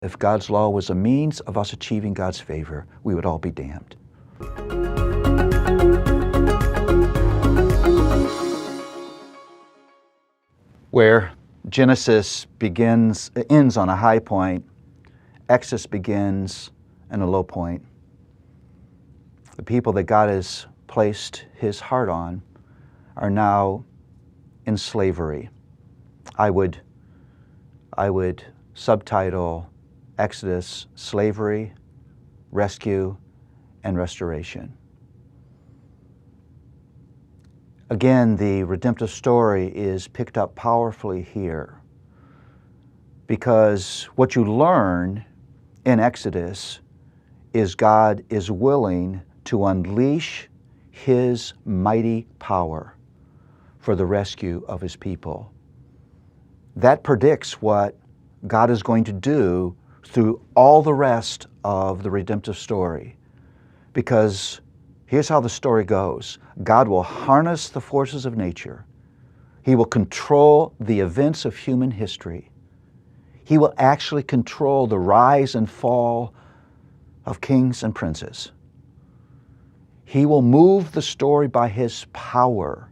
If God's law was a means of us achieving God's favor, we would all be damned. Where Genesis ends on a high point, Exodus begins in a low point. The people that God has placed His heart on are now in slavery. I would subtitle Exodus Slavery, Rescue, and Restoration. Again, the redemptive story is picked up powerfully here because what you learn in Exodus is God is willing to unleash His mighty power for the rescue of His people. That predicts what God is going to do through all the rest of the redemptive story. Because here's how the story goes. God will harness the forces of nature. He will control the events of human history. He will actually control the rise and fall of kings and princes. He will move the story by His power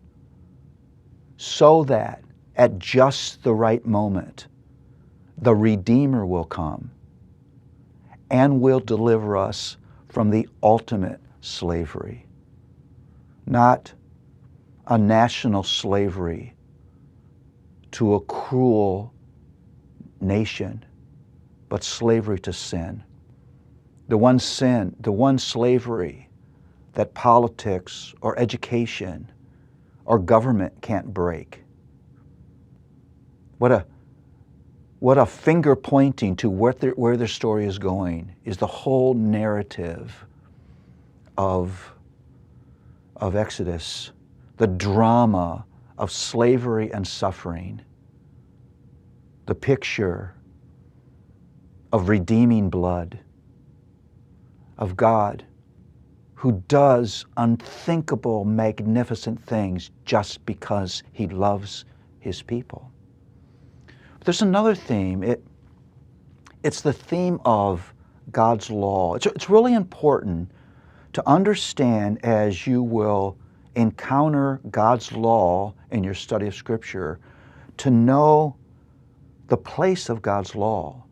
so that at just the right moment, the Redeemer will come and will deliver us from the ultimate slavery. Not a national slavery to a cruel nation, but slavery to sin. The one slavery that politics or education or government can't break. What a finger pointing to where their story is going is the whole narrative of Exodus, the drama of slavery and suffering, the picture of redeeming blood, of God who does unthinkable, magnificent things just because He loves His people. There's another theme. It's the theme of God's law. It's really important to understand as you will encounter God's law in your study of Scripture, to know the place of God's law.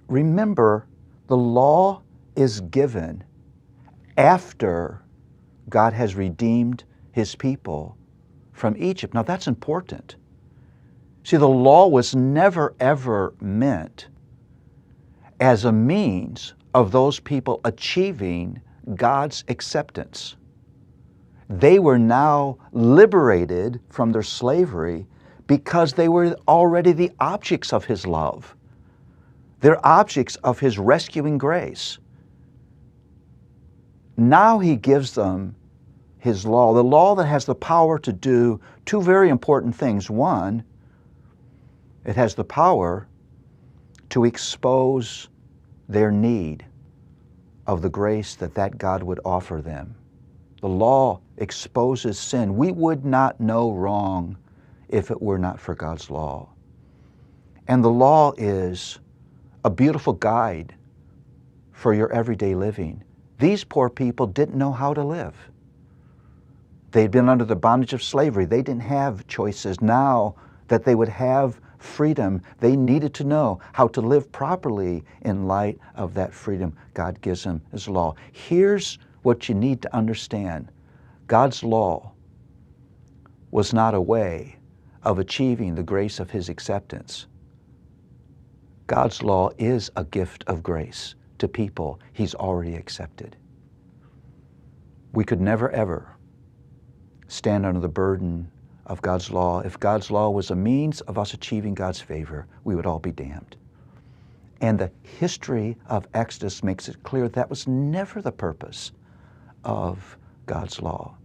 Remember, the law is given after God has redeemed His people from Egypt. Now that's important. See, the law was never ever meant as a means of those people achieving God's acceptance. They were now liberated from their slavery because they were already the objects of His love. They're objects of His rescuing grace. Now He gives them His law, the law that has the power to do two very important things. One, it has the power to expose their need of the grace that God would offer them. The law exposes sin. We would not know wrong if it were not for God's law. And the law is a beautiful guide for your everyday living. These poor people didn't know how to live. They'd been under the bondage of slavery. They didn't have choices. Now that they would have freedom, they needed to know how to live properly in light of that freedom. God gives them His law. Here's what you need to understand. God's law was not a way of achieving the grace of His acceptance. God's law is a gift of grace to people He's already accepted. We could never ever stand under the burden of God's law. If God's law was a means of us achieving God's favor, we would all be damned. And the history of Exodus makes it clear that was never the purpose of God's law.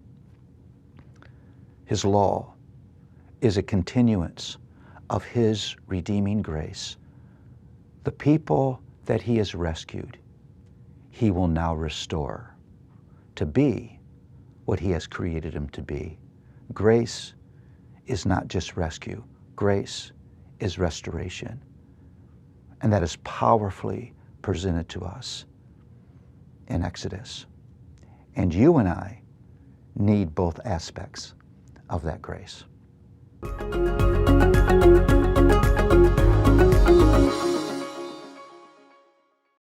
His law is a continuance of His redeeming grace. The people that He has rescued, He will now restore to be what He has created them to be. Grace is not just rescue. Grace is restoration. And that is powerfully presented to us in Exodus. And you and I need both aspects of that grace.